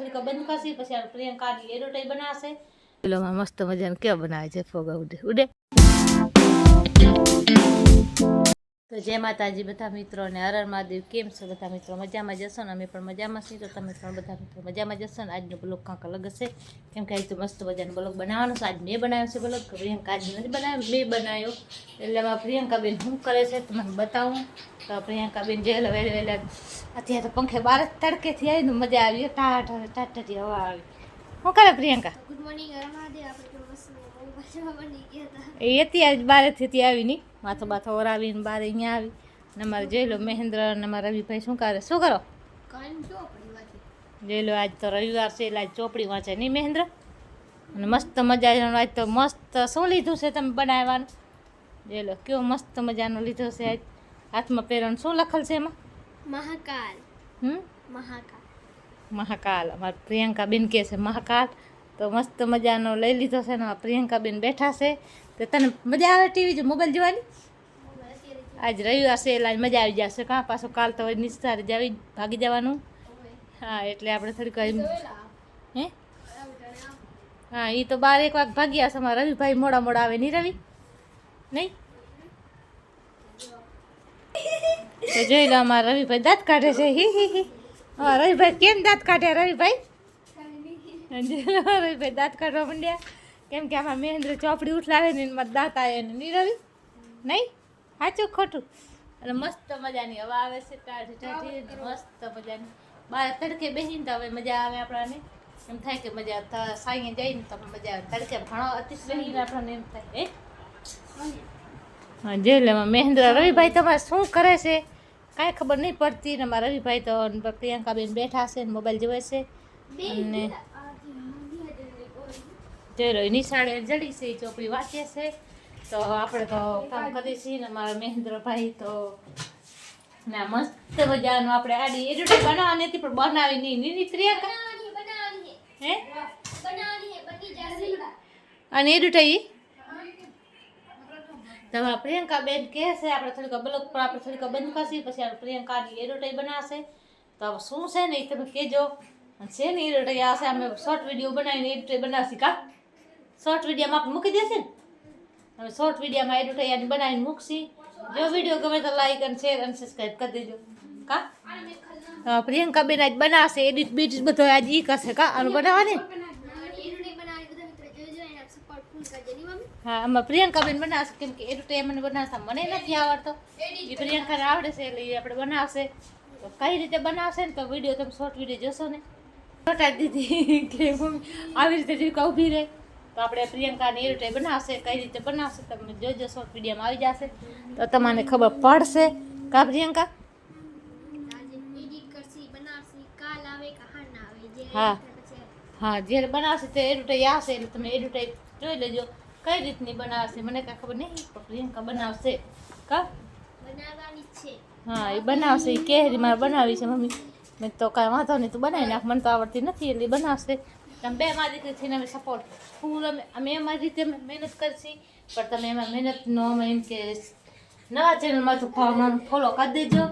થોડીક બંધ કરશી પછી પ્રિયંકા એ રોટી બનાવશે. પેલોમાં મસ્ત મજાને કેવા બનાવે છે ફોગા ઉડે ઉડે. તો જય માતાજી બધા મિત્રોને, હર હર મહાદેવ. કેમ છો બધા મિત્રો? મજામાં જશો ને? અમે પણ મજામાં છીએ. તો તમે પણ બધા મિત્રો મજામાં જશો ને? આજનો બ્લોગ કાંક અલગ હશે, કેમ કે આજ તો મસ્ત મજાનો બ્લોગ બનાવવાનો છે. આજ મેં બનાવ્યો છે બ્લોગ, પ્રિયંકા આજ નથી બનાવ્યો, મેં બનાવ્યો. એટલે એમાં પ્રિયંકાબેન શું કરે છે તમને બતાવું. તો પ્રિયંકાબેન જે વહેલા વહેલા અત્યારે તો પંખે બાર જ તડકેથી આવી ને મજા આવી, ટાટાટી હવા આવી. શું કરે પ્રિયંકા? Good morning Ramadev. એ અત્યારે બારેથી આવી નહીં, માથો બાથો ઓરાવીને બારે અહીંયા આવી ને અમારે જોઈ લો મહેન્દ્ર અને અમારા રવિભાઈ શું કરે? શું કરો? જોઈ લો આજ તો રવિવાર છે એટલે આજ ચોપડી વાંચે નહીં મહેન્દ્ર. અને મસ્ત મજાનો આજ તો મસ્ત શું લીધું છે તમે બનાવવાનું? જોઈ લો કેવો મસ્ત મજાનો લીધો છે આજ. હાથમાં પહેરવાનું શું લખેલ છે એમાં? મહાકાલ. મહાકાલ. મહાકાલ. અમારી પ્રિયંકાબેન કહે છે મહાકાલ. તો મસ્ત મજાનો લઈ લીધો છે ને પ્રિયંકાબેન બેઠા છે. તો તને મજા આવે ટીવી જો મોબાઈલ જોવાની? આજ રવિવાર છે એટલે મજા આવી જશે. કાં પાછું કાલ તો નિસ્તારે જાવી ભાગી જવાનું. હા એટલે આપણે થોડીક હે હા એ તો 12-1 વાગે ભાગ્યા છે. અમારા રવિભાઈ મોડા મોડા આવે નહીં રવિ નહીં. તો જોઈ લો અમારા રવિભાઈ દાંત કાઢે છે. હી હા રવિભાઈ કેમ દાંત કાઢે રવિભાઈ? રવિભાઈ દાંત કાઢવા માંડ્યા કેમ કે આમાં મહેન્દ્ર ચોપડી ઉઠલાવે ને એમાં દાંત આવે ને નહીં રવિ નહીં. સાચું ખોટું? અને મસ્ત મજાની હવા આવે છે, ટાઢી ટાઢી મસ્ત મજાની. બહાર તડકે બેસીને તો હવે મજા આવે આપણને. એમ થાય કે મજા સાંઈએ જઈને તો મજા આવે. તડકે ઘણો અતિશ બેસીને આપણને એમ થાય હે. હા જોઈ લે મહેન્દ્ર. રવિભાઈ તમારે શું કરે છે કાંઈ ખબર નહીં પડતી ને. અમારા રવિભાઈ તો પ્રિયંકાબેન બેઠા છે ને મોબાઈલ જોવે છે. અને જોઈ લો નિશાળે જડી છે, ચોપડી વાંચે છે. તો આપણે તો કામ કરીએ છીએ ને મારા મહેન્દ્રભાઈ તો ના મસ્ત મજાનું આપણે આડી એ રોટી બનાવવાની હતી પણ બનાવી નહીં નીની પ્રિયંકા હે અને એ રોટી તમારા પ્રિયંકાબેન કહે છે આપણે થોડીક બ્લોગ પર આપણે થોડીક બંધ કરશી પછી આપણે પ્રિયંકાની એ રોટી બનાવશે. તો શું છે ને એ તમે કહેજો. છે ને એ રોટી આવશે અમે શોર્ટ વિડીયો બનાવીને એ રોટી બનાવશી. કા શોર્ટ વિડીયોમાં આપણે મૂકી દેશે ને? હવે શોર્ટ વિડીયોમાં એ રોટી બનાવીને મૂકશી. જો વિડીયો ગમે તો લાઈક અને શેર અને સબસ્ક્રાઈબ કરી દેજો. કા પ્રિયંકાબેન આજ બનાવશે એડિટ બીડિટ બધો આજ ઈ કરશે. કા આનું બનાવવાની હા આમાં પ્રિયંકાબેન બનાવશે કેમ કે એ રોટી મને બનાવતા મને નથી આવડતો. એ પ્રિયંકાને આવડે છે એટલે એ આપણે બનાવશે. તો કઈ રીતે બનાવશે ને તો વિડીયો તમે શોર્ટ વિડીયો જોશો ને છોટા દીદી કે મમ્મી આવી રીતે જીવકા ઊભી રહે તો આપણે પ્રિયંકાની એ રોટી બનાવશે. કઈ રીતે બનાવશે તમે જોજો, શોર્ટ વિડીયોમાં આવી જશે તો તમને ખબર પડશે. કા પ્રિયંકા? હા હા જ્યારે બનાવશે તો એ રોટી આવશે એટલે તમે એ રોટી જોઈ લેજો કઈ રીતની બનાવશે. મને કાંઈ ખબર નહીં પણ પ્રિયંકા બનાવશે. કા હા એ બનાવશે. એ કેરી મારે બનાવી છે મમ્મી. મેં તો કાંઈ વાંધો નહીં તું બનાવી નાખ, મને તો આવડતી નથી એટલે બનાવશે. તમે બે મારી દીકરીથીને અમે સપોર્ટ ફૂલ અમે અમારી રીતે મહેનત કરશી પણ તમે એમાં મહેનતનો અમે એમ કે નવા ચેનલમાં તો ફોલો કરી દેજો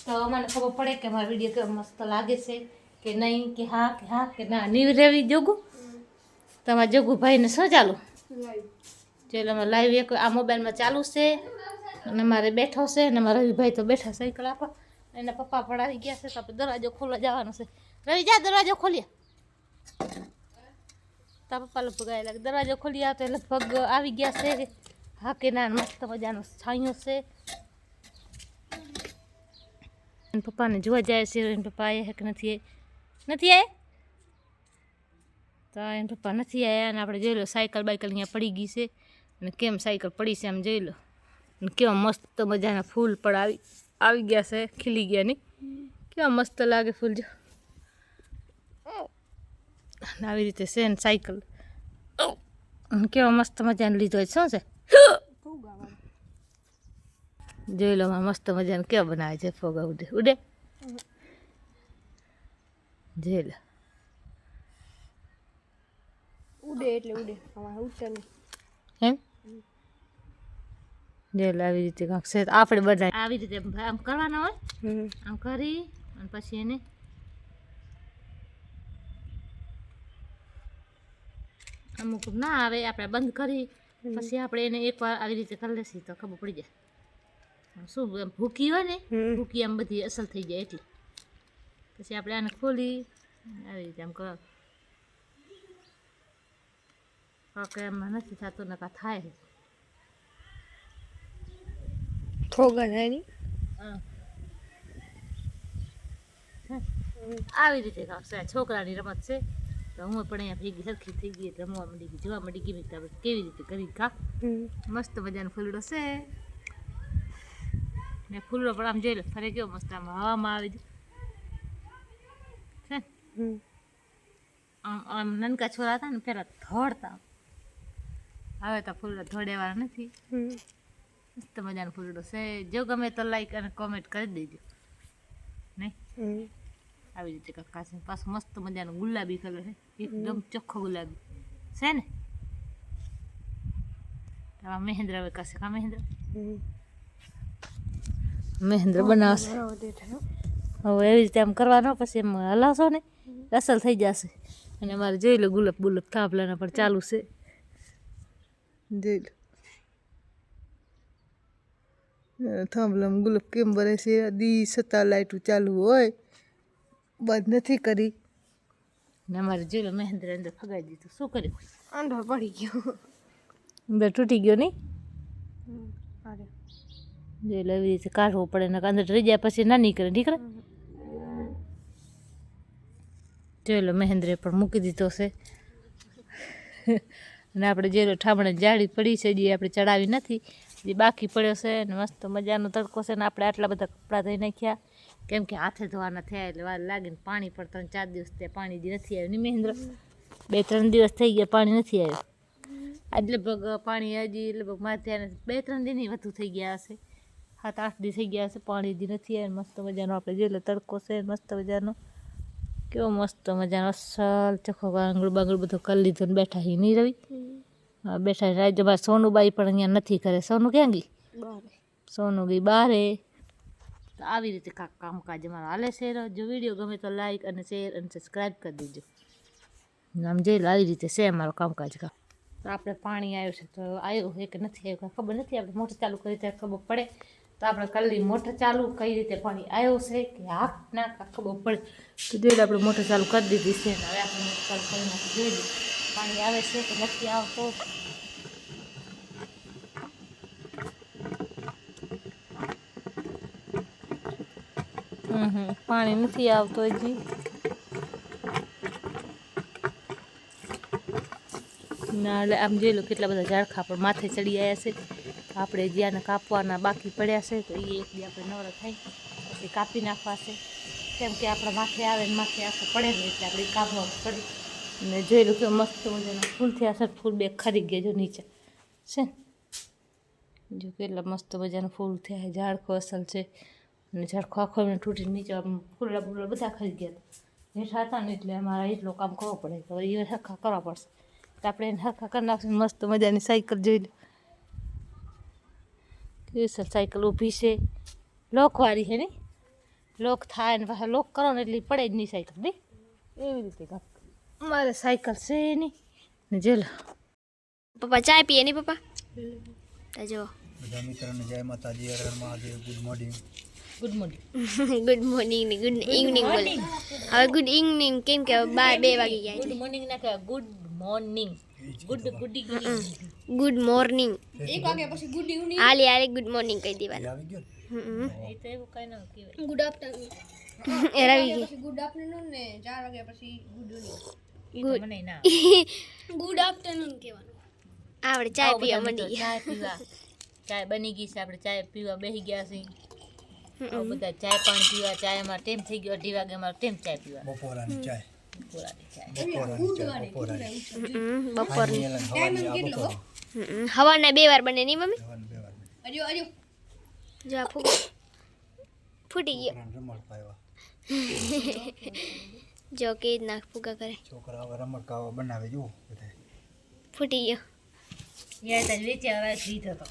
તો અમને ખબર પડે કે અમારો વિડીયો કેવો મસ્ત લાગે છે કે નહીં કે હા કે ના. નહીં રેવી જોગું તમારા જોગુભાઈને શું ચાલુ ચાલો અમે લાઈવ એક આ મોબાઈલમાં ચાલુ છે અને મારે બેઠો છે અને મારા રવિભાઈ તો બેઠા સાયકલ આપો એના પપ્પા પણ આવી ગયા છે તો આપણે દરવાજો ખોલવા જવાનો છે. રવિ જા દરવાજો ખોલીએ. તારા પપ્પા લગભગ આવેલા દરવાજો ખોલી આવતો લગભગ આવી ગયા છે. હા કે ના મસ્ત મજાનો છાંયો છે. પપ્પાને જોવા જાય છે એને પપ્પા આવ્યા કે નથી આવ્યા તો એને પપ્પા નથી આવ્યા. અને આપણે જોઈ લો સાયકલ બાઇકલ અહીંયા પડી ગઈ છે અને કેમ સાયકલ પડી છે આમ જોઈ લો. અને કેવા મસ્ત મજાના ફૂલ પણ આવી ગયા છે, ખીલી ગયા નહીં કેવા મસ્ત લાગે ફૂલ. જો આવી રીતે છે ને સાયકલ કેવા મસ્ત મજાને લીધો હોય. શું છે જોઈ લો મસ્ત મજાને કેવા બનાવે છે ફોગા ઉડે ઉડે. જોઈ લો ઉડે એટલે ઉડે ઉડતા નહીં એમ. જોઈ લો આવી રીતે કાંક છે આપણે બધા આવી રીતે આમ કરવાના હોય આમ કરી અને પછી એને અમુક ના આવે આપણે બંધ કરી પછી આપણે એને એકવાર આવી રીતે કરી લેશી તો ખબર પડી જાય શું એમ ભૂકી હોય ને ભૂકી આમ બધી અસલ થઈ જાય એટલે પછી આપણે આને ખોલી આવી રીતે આમ કરો કે એમાં નથી થતું નકા થાય થોગા થાય નહીં આવી રીતે કાંકશે છોકરાની રમત છે તો હું પણ અહીંયા ભેગી સરખી થઈ ગઈ એટલે રમવા માંડી ગઈ જોવા માંડી ગઈ આપણે કેવી રીતે કરી કા મસ્ત મજાનો ફૂલડો છે ને ફૂલડો પણ આમ જોઈ લો ફરે કેવો મસ્ત આમ હવામાં આવી છે આમ આમ નાનકા છોરા હતા ને પેલા ધોડતા હવે તો ફૂલડો ધોડેવાળા નથી મસ્ત મજાનો ફૂલડો છે જો ગમે તો લાઈક અને કોમેન્ટ કરી દેજો નહીં આવી રીતે કાકા છે પાછું મસ્ત મજાનો ગુલાબી કલર છે એકદમ ચોખ્ખો ગુલાબી છે ને મહેન્દ્ર હવે કશે કા મહેન્દ્ર બનાવશે હવે એવી રીતે આમ કરવાનો પછી એમ હલાવશો ને અસલ થઈ જશે અને અમારે જોઈ લો ગુલાબ ગુલાબ થાંભલાના પર ચાલુ છે જોઈ લો થાંભલામાં ગુલાબ કેમ બને છે દી સત્તા લાઈટું ચાલુ હોય બંધ નથી કરી ને અમારે જોઈ લો મહેન્દ્ર અંદર ફગાવી દીધું શું કર્યું આંધો પડી ગયો અંદર તૂટી ગયો નહીં જોઈ લો એવી રીતે કાઢવું પડે ને અંદર રહી જાય પછી ના નીકળે નીકળે જોઈ લો મહેન્દ્રે પણ મૂકી દીધો છે અને આપણે જે ઠામણે જાળી પડી છે જે આપણે ચડાવી નથી જે બાકી પડ્યો છે ને મસ્ત મજાનો તડકો છે ને આપણે આટલા બધા કપડાં ધોઈ નાખ્યા કેમ કે હાથે ધોવાના થયા એટલે વાર લાગીને પાણી પણ 3-4 દિવસ ત્યાં પાણી જ નથી આવ્યું નહીં મહેન્દ્ર 2-3 દિવસ થઈ ગયા પાણી નથી આવ્યું આજ લગભગ પાણી હજી લગભગ મારે ત્યાં 2-3 દિન વધુ થઈ ગયા હશે 7-8 દિવસ થઈ ગયા હશે પાણી હજી નથી આવ્યું મસ્ત મજાનો આપણે જોઈ લો તડકો છે મસ્ત મજાનો કેવો મસ્ત મજાનો અસલ ચોખ્ખો બાંગડું બાંગડું બધું કરી લીધું ને બેઠા હી નહીં રવિ હા બેઠા રાજ્ય મારે સોનુબાઈ પણ અહીંયા નથી કરે સોનું ક્યાં ગઈ સોનું ગઈ બારે તો આવી રીતે કાંક કામકાજ અમારો હાલે છે જો વિડીયો ગમે તો લાઈક અને શેર અને સબસ્ક્રાઈબ કરી દેજો આમ જોઈ લો આવી રીતે છે અમારો કામકાજ તો આપણે પાણી આવ્યું છે તો આવ્યું છે કે નથી આવ્યું ખબર નથી આપણે મોટર ચાલુ કરી ત્યારે ખબર પડે તો આપણે કરી મોટર ચાલુ કઈ રીતે પાણી આવ્યું છે કે હાથ ના ખબર પડે તો જોઈ લો આપણે મોટર ચાલુ કરી દીધી છે હવે આપણે મોટર ચાલુ કરી નાખી જોઈ લો પાણી આવે છે કે નથી આવતો પાણી નથી આવતો હજી ના એટલે આમ જોઈ લો કેટલા બધા ઝાડખા પણ માથે ચડી આવ્યા છે આપણે જ્યાં કાપવાના બાકી પડ્યા છે તો એ એક દી આપણે નવરા થઈ પછી કાપી નાખવા છે કેમ કે આપણા માથે આવે ને માથે આખું પડે ને એટલે આપણે કાપવા પડી ને જોઈ લો કે મસ્ત મજાના ફૂલ થયા છે ફૂલ બે ખરી ગયા જો નીચે છે જો કેટલા મસ્ત મજાના ફૂલ થયા ઝાડખો અસલ છે અને ઝાડખો આખો એમને તૂટીને નીચે ફૂલા ફૂલા બધા ખરી ગયા હતા હેઠા હતા ને એટલે અમારે એટલું કામ કરવું પડે તો એ હરખા કરવા પડશે તો આપણે એને હરખા કરી નાખશું મસ્ત મજાની સાયકલ જોઈ લો કેવી સર સાયકલ ઊભી છે લોકવાળી છે ને લોક થાય ને પાછા લોક કરો ને એટલે પડે જ નહીં સાયકલ નહીં એવી રીતે કાંક મારે સાયકલ છે નહીં ને જેલો પપ્પા ચાય પીએ નહીં પપ્પા જો બધા મિત્રોને જય માતાજી હર હર Mahadev good morning good morning good morning ને ગુડ ઇવનિંગ બોલે હવે ગુડ ઇવનિંગ કેમ કે 2 વાગી ગયા ગુડ મોર્નિંગ ના કહેવાય good morning good good morning 1 વાગ્યા પછી ગુડ ઇવનિંગ હાલે હાલે ગુડ મોર્નિંગ કહી દેવાનું આવી ગયો એ તો એવું કઈ ન કહેવાય ગુડ આફ્ટરનૂન એરાવી ગઈ ગુડ આફ્ટરનૂન ને 4 વાગ્યા પછી ગુડ ઇવનિંગ ગુડ મને ના ગુડ આફ્ટરનૂન કહેવાનું આવડે ચાય પીવા માંડી ચાય પીવા ચાય બની ગઈ છે આપણે ચાય પીવા બેસી ગયા છીએ બધા ચાય પાણી પીવા ચાય અમારે ટેમ થઈ ગયો 2:30 વાગે અમારો ટેમ ચાય પીવા બપોરાની ચાય બપોરની હવાના 2 વાર બને નહીં મમ્મી જો ફૂટી ગયો જો કે ના ફૂગા કરે છોકરા હવે રમકડાઓ બનાવે જો બધા ફૂટી ગયો યાર તારી વેચી આવે રીત હતો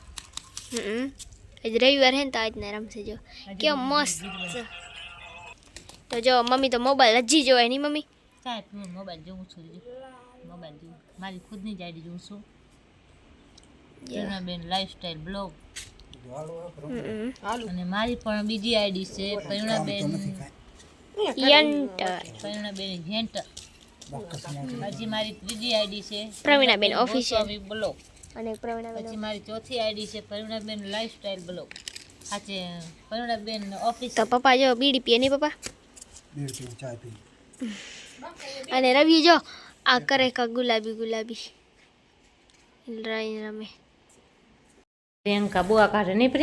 આજ રવિવાર હે ને તો આજને રમશે જો કેવો મસ્ત તો જો મમ્મી તો મોબાઈલ હજી જોવાય નહીં મમ્મી ચાય પીવા મોબાઈલ જોઉં છું મોબાઈલ જોઉં મારી ખુદની જ આઈડી જોઉં છું પ્રેરણાબેન લાઈફસ્ટાઈલ બ્લોગ અને મારી પણ બીજી આઈડી છે પ્રેરણાબેન પ્રેરણાબેન ઘેંટર પછી મારી ત્રીજી આઈડી છે પ્રવીણાબેન ઓફિશિયલ બ્લોગ અને પ્રવીણાબેન પછી મારી ચોથી આઈડી છે પ્રેરણાબેન લાઈફસ્ટાઈલ બ્લોગ આ છે પ્રેરણાબેન ઓફિસ તો પપ્પા જો બીડી પીએ નહીં પપ્પા बीड़ पी चाय पी અને રવિ જો આ કરે કા ગુલાબી ગુલાબી રમે પ્રિયંકા બુઆ કાઢે નહીં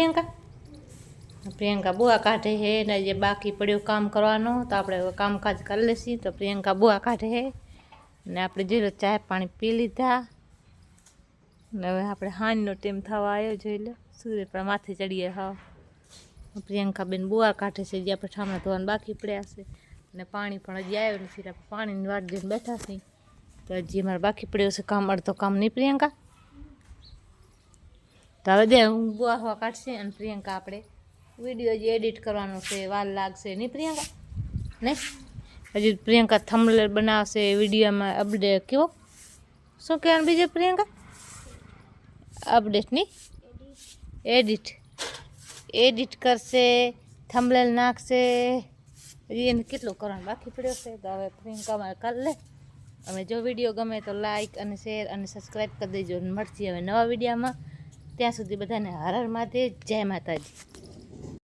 પ્રિયંકા બુઆ કાઢે હે ને જે બાકી પડ્યું કામ કરવાનું તો આપણે હવે કામકાજ કરી લેશી તો પ્રિયંકા બુઆ કાઢે હે ને આપણે જે ચા પાણી પી લીધા ને હવે આપણે હાંજનો ટાઈમ થવા આવ્યો જોઈ લો સૂર્ય પણ માથે ચડીએ હા પ્રિયંકા બેન બુઆ કાઢે છે જે આપણે ઠામણા ધોવાનું બાકી પડ્યા છે ને પાણી પણ હજી આવ્યું નથી આપણે પાણીની વાટ જોઈને બેઠા છીએ તો હજી અમારે બાકી પડ્યું છે કામ અડધો કામ નહીં પ્રિયંકા તો હવે દે હું બુઆ હવા કાઢશે અને પ્રિયંકા આપણે વિડીયો જે એડિટ કરવાનો છે વાર લાગશે નહીં પ્રિયંકા નહીં હજી પ્રિયંકા થંબનેલ બનાવશે વિડીયોમાં અપડેટ કેવો શું કહેવાનું બીજું પ્રિયંકા અપડેટ નહીં એડિટ કરશે થંબનેલ નાખશે હજી એને કેટલો કરવાનો બાકી પડ્યો છે તો હવે પ્રિયંકામાં કરી લે અમે જો વિડીયો ગમે તો લાઈક અને શેર અને સબસ્ક્રાઈબ કરી દેજો મળશે હવે નવા વિડીયોમાં ત્યાં સુધી બધાને હર હર મહાદેવ જય માતાજી